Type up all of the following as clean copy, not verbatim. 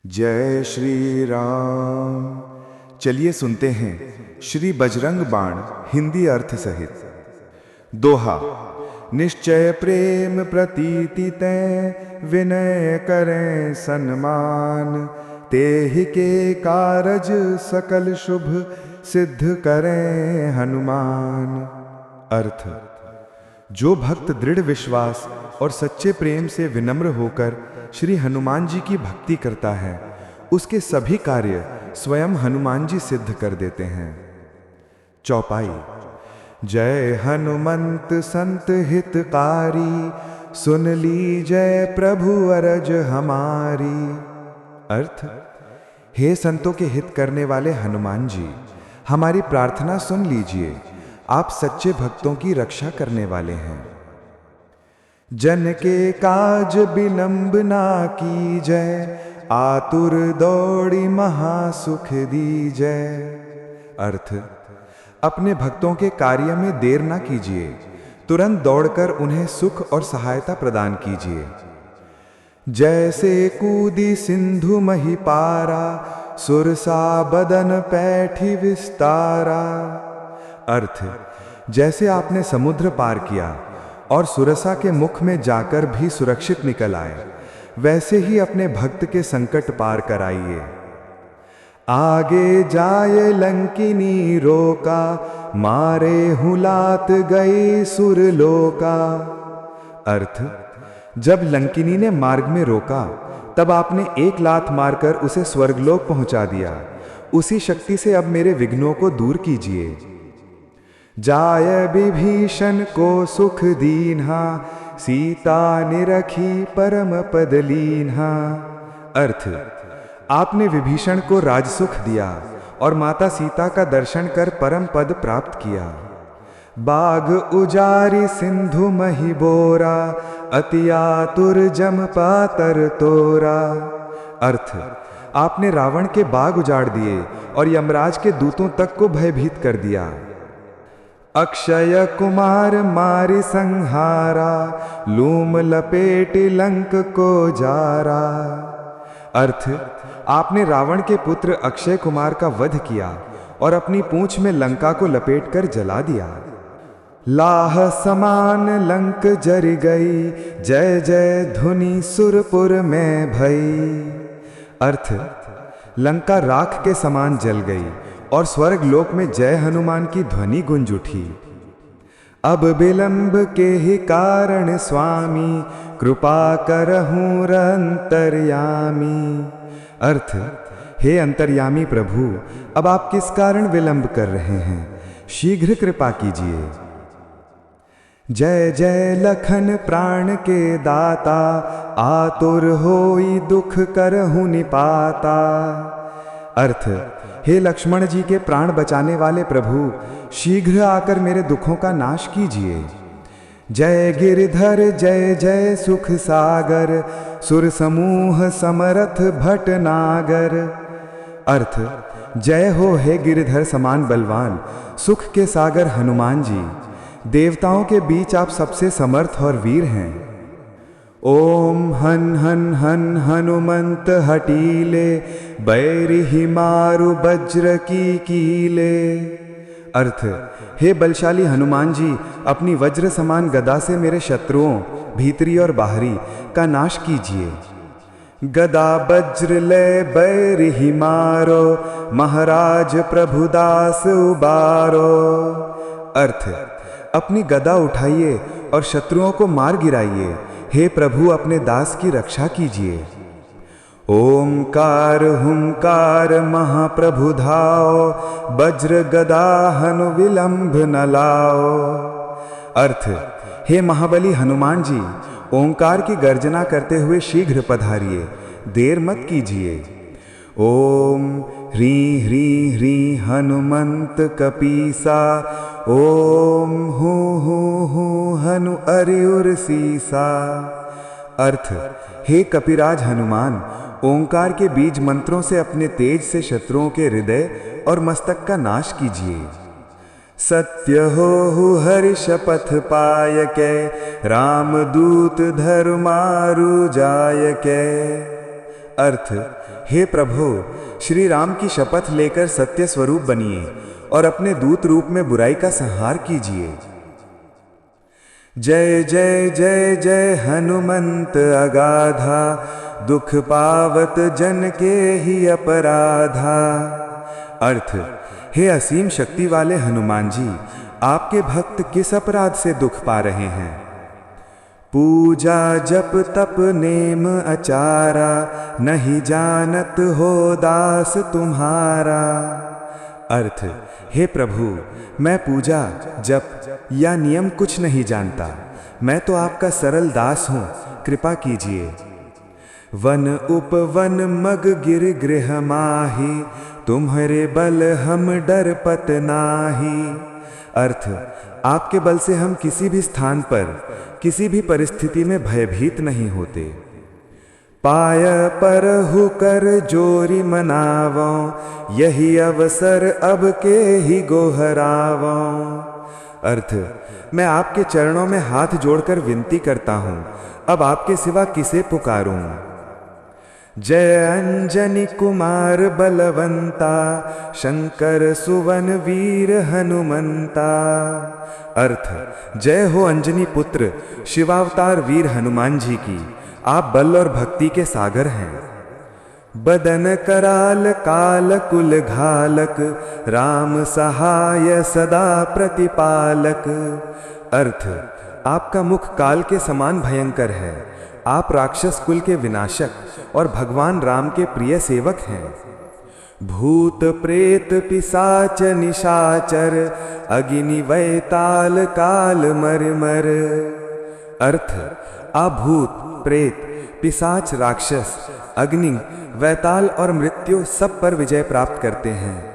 जय श्री राम। चलिए सुनते हैं श्री बजरंग बाण हिंदी अर्थ सहित। दोहा। निश्चय प्रेम प्रतीति तै विनय करें सन्मान, तेहि के कारज सकल शुभ सिद्ध करें हनुमान। अर्थ। जो भक्त दृढ़ विश्वास और सच्चे प्रेम से विनम्र होकर श्री हनुमान जी की भक्ति करता है, उसके सभी कार्य स्वयं हनुमान जी सिद्ध कर देते हैं। चौपाई। जय हनुमंत संत हितकारी, सुन ली जय प्रभु अरज हमारी। अर्थ। हे संतों के हित करने वाले हनुमान जी, हमारी प्रार्थना सुन लीजिए, आप सच्चे भक्तों की रक्षा करने वाले हैं। जन के काज विलंब ना कीजय, आतुर दौड़ी महासुख दीजय। अर्थ। अपने भक्तों के कार्य में देर ना कीजिए, तुरंत दौड़कर उन्हें सुख और सहायता प्रदान कीजिए। जैसे कूदी सिंधु मही पारा, सुरसा बदन पैठी विस्तारा। अर्थ। जैसे आपने समुद्र पार किया और सुरसा के मुख में जाकर भी सुरक्षित निकल आए, वैसे ही अपने भक्त के संकट पार कराइए। आगे जाए लंकिनी रोका, मारे हुलात गई सुरलोका। अर्थ। जब लंकिनी ने मार्ग में रोका, तब आपने एक लात मारकर उसे स्वर्गलोक पहुंचा दिया। उसी शक्ति से अब मेरे विघ्नों को दूर कीजिए। जाय विभीषण को सुख दीन्हा, सीता निरखी परम पद लीन्हा। अर्थ। आपने विभीषण को राजसुख दिया और माता सीता का दर्शन कर परम पद प्राप्त किया। बाग उजारी सिंधु मही बोरा, अति आतुर जम पातर तोरा। अर्थ। आपने रावण के बाग उजाड़ दिए और यमराज के दूतों तक को भयभीत कर दिया। अक्षय कुमार मारि संहारा, लूम लपेट लंक को जारा। अर्थ। आपने रावण के पुत्र अक्षय कुमार का वध किया और अपनी पूंछ में लंका को लपेटकर जला दिया। लाह समान लंक जर गई, जय जय धुनि सुरपुर में भई। अर्थ। लंका राख के समान जल गई और स्वर्ग लोक में जय हनुमान की ध्वनि गूंज उठी। अब विलंब के ही कारण स्वामी, कृपा करहूं अंतर्यामी। अर्थ। हे अंतर्यामी प्रभु, अब आप किस कारण विलंब कर रहे हैं, शीघ्र कृपा कीजिए। जय जय लखन प्राण के दाता, आतुर होई दुख करहूं निपाता। अर्थ। हे लक्ष्मण जी के प्राण बचाने वाले प्रभु, शीघ्र आकर मेरे दुखों का नाश कीजिए। जय गिरधर जय जय सुख सागर, सुर समूह समरथ भटनागर। अर्थ। जय हो हे गिरधर समान बलवान, सुख के सागर हनुमान जी, देवताओं के बीच आप सबसे समर्थ और वीर हैं। ओम हन हन हन हनुमंत हटीले, बैरिहि मारु वज्र की कीले। अर्थ। हे बलशाली हनुमान जी, अपनी वज्र समान गदा से मेरे शत्रुओं, भीतरी और बाहरी, का नाश कीजिए। गदा वज्र ले बैरिहि मारो, महाराज प्रभुदास उबारो। अर्थ। अपनी गदा उठाइए और शत्रुओं को मार गिराइए। हे प्रभु, अपने दास की रक्षा कीजिए। ओंकार हुंकार महाप्रभु धाओ, वज्र गदा हनु विलंब न लाओ। अर्थ। हे महाबली हनुमान जी, ओंकार की गर्जना करते हुए शीघ्र पधारिए, देर मत कीजिए। ओम ह्री ह्री ह्री हनुमंत कपीसा, ओम हूँ हनु अरियुर सीसा। अर्थ। हे कपिराज हनुमान, ओंकार के बीज मंत्रों से अपने तेज से शत्रुओं के हृदय और मस्तक का नाश कीजिए। सत्य हो हरि शपथ पाय के, राम दूत धर्मारु जाय के। अर्थ, हे प्रभु, श्री राम की शपथ लेकर सत्य स्वरूप बनिए और अपने दूत रूप में बुराई का संहार कीजिए। जय जय जय जय हनुमंत अगाधा, दुख पावत जन के ही अपराधा। अर्थ, हे असीम शक्ति वाले हनुमान जी, आपके भक्त किस अपराध से दुख पा रहे हैं? पूजा जप तप नेम अचारा, नहीं जानत हो दास तुम्हारा। अर्थ, हे प्रभु, मैं पूजा जप या नियम कुछ नहीं जानता, मैं तो आपका सरल दास हूँ, कृपा कीजिए। वन उपवन मग गिर गृह माही, तुम्हारे बल हम डरपत नाही। अर्थ, आपके बल से हम किसी भी स्थान पर किसी भी परिस्थिति में भयभीत नहीं होते। पाय पर हुकर जोरी मनावो, यही अवसर अब के ही गोहरावो। अर्थ, मैं आपके चरणों में हाथ जोड़कर विनती करता हूँ, अब आपके सिवा किसे पुकारूं? जय अंजनी कुमार बलवंता, शंकर सुवन वीर हनुमंता। अर्थ, जय हो अंजनी पुत्र शिवावतार वीर हनुमान जी की, आप बल और भक्ति के सागर हैं। बदन कराल काल कुल घालक, राम सहाय सदा प्रतिपालक। अर्थ, आपका मुख काल के समान भयंकर है, आप राक्षस कुल के विनाशक और भगवान राम के प्रिय सेवक हैं। भूत प्रेत पिशाच निशाचर, अग्नि वैताल काल मरमर। अर्थ, आप भूत प्रेत पिशाच राक्षस अग्नि वैताल और मृत्यु सब पर विजय प्राप्त करते हैं।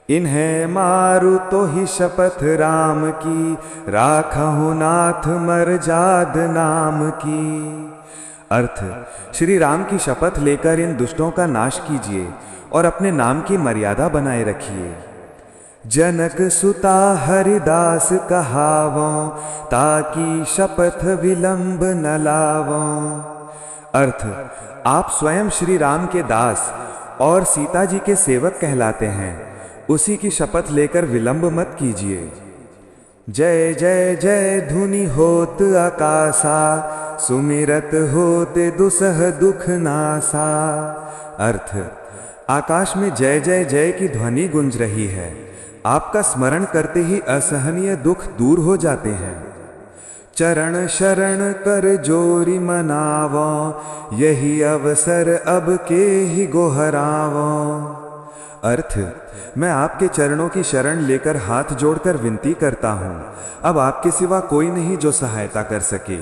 इन्हें मारू तो ही शपथ राम की, राखहु नाथ मर्याद नाम की। अर्थ, श्री राम की शपथ लेकर इन दुष्टों का नाश कीजिए और अपने नाम की मर्यादा बनाए रखिए। जनक सुता हरिदास कहावो, ताकि शपथ विलंब न लावो। अर्थ, आप स्वयं श्री राम के दास और सीता जी के सेवक कहलाते हैं, उसी की शपथ लेकर विलंब मत कीजिए। जय जय जय धुनि होत आकाशा, सुमिरत होते दुसह दुख नासा। अर्थ, आकाश में जय जय जय की ध्वनि गूंज रही है, आपका स्मरण करते ही असहनीय दुख दूर हो जाते हैं। चरण शरण कर जोरी मनावो, यही अवसर अब के ही गोहरावो। अर्थ, मैं आपके चरणों की शरण लेकर हाथ जोड़कर विनती करता हूँ, अब आपके सिवा कोई नहीं जो सहायता कर सके।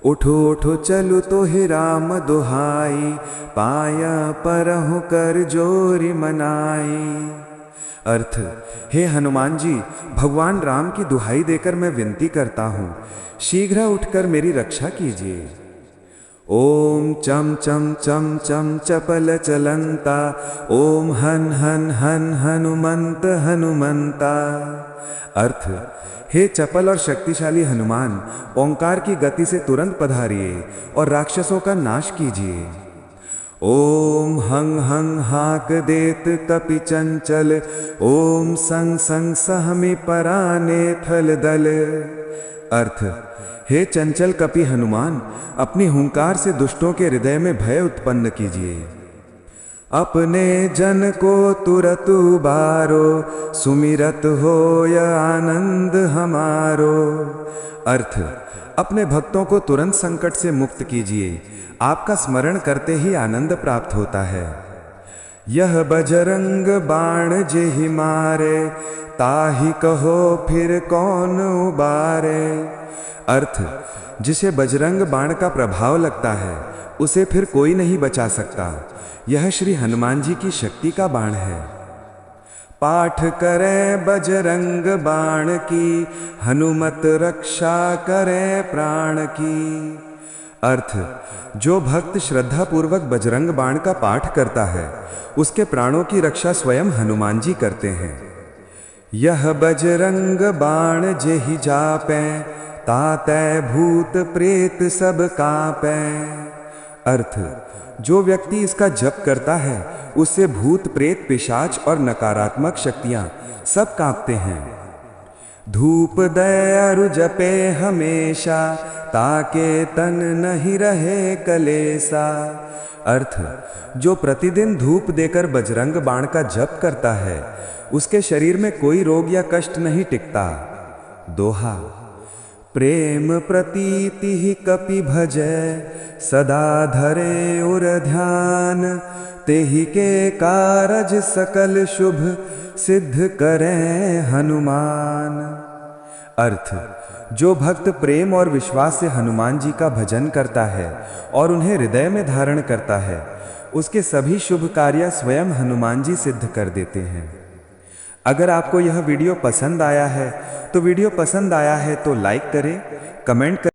उठो उठो चलो तो हे राम दुहाई, पाया परहु कर जोरी मनाई। अर्थ, हे हनुमान जी, भगवान राम की दुहाई देकर मैं विनती करता हूँ, शीघ्र उठकर मेरी रक्षा कीजिए। ओम चम चम चम चम चपल चलंता, ओम हन हन हन हनुमंत हनुमंता। अर्थ, हे चपल और शक्तिशाली हनुमान, ओंकार की गति से तुरंत पधारिए और राक्षसों का नाश कीजिए। ओम हंग हंग हाक देत कपि चंचल, ओम संग संग सहमि पराने थल दल। अर्थ, हे चंचल कपि हनुमान, अपनी हुंकार से दुष्टों के हृदय में भय उत्पन्न कीजिए। अपने जन को तुरत उबारो, सुमिरत हो या आनंद हमारो। अर्थ, अपने भक्तों को तुरंत संकट से मुक्त कीजिए, आपका स्मरण करते ही आनंद प्राप्त होता है। यह बजरंग बाण जेहि मारे, ताहि कहो फिर कौन उबारे। अर्थ, जिसे बजरंग बाण का प्रभाव लगता है उसे फिर कोई नहीं बचा सकता, यह श्री हनुमान जी की शक्ति का बाण है। पाठ करें बजरंग बाण की, हनुमत रक्षा करे प्राण की। अर्थ, जो भक्त श्रद्धा पूर्वक बजरंग बाण का पाठ करता है उसके प्राणों की रक्षा स्वयं हनुमान जी करते हैं। यह बजरंग बाण जेहि जापै, तातै भूत प्रेत सब कांपै। अर्थ, जो व्यक्ति इसका जप करता है उससे भूत प्रेत पिशाच और नकारात्मक शक्तियां सब कांपते हैं। धूप दयारु जपे हमेशा, ताके तन नहीं रहे कलेसा। अर्थ, जो प्रतिदिन धूप देकर बजरंग बाण का जप करता है उसके शरीर में कोई रोग या कष्ट नहीं टिकता। दोहा। प्रेम प्रतीति ही कपि भजै, सदा धरे उर ध्यान। तेहि के कारज सकल शुभ, सिद्ध करें हनुमान। अर्थ, जो भक्त प्रेम और विश्वास से हनुमान जी का भजन करता है और उन्हें हृदय में धारण करता है, उसके सभी शुभ कार्य स्वयं हनुमान जी सिद्ध कर देते हैं। अगर आपको यह वीडियो पसंद आया है तो लाइक करें, कमेंट करें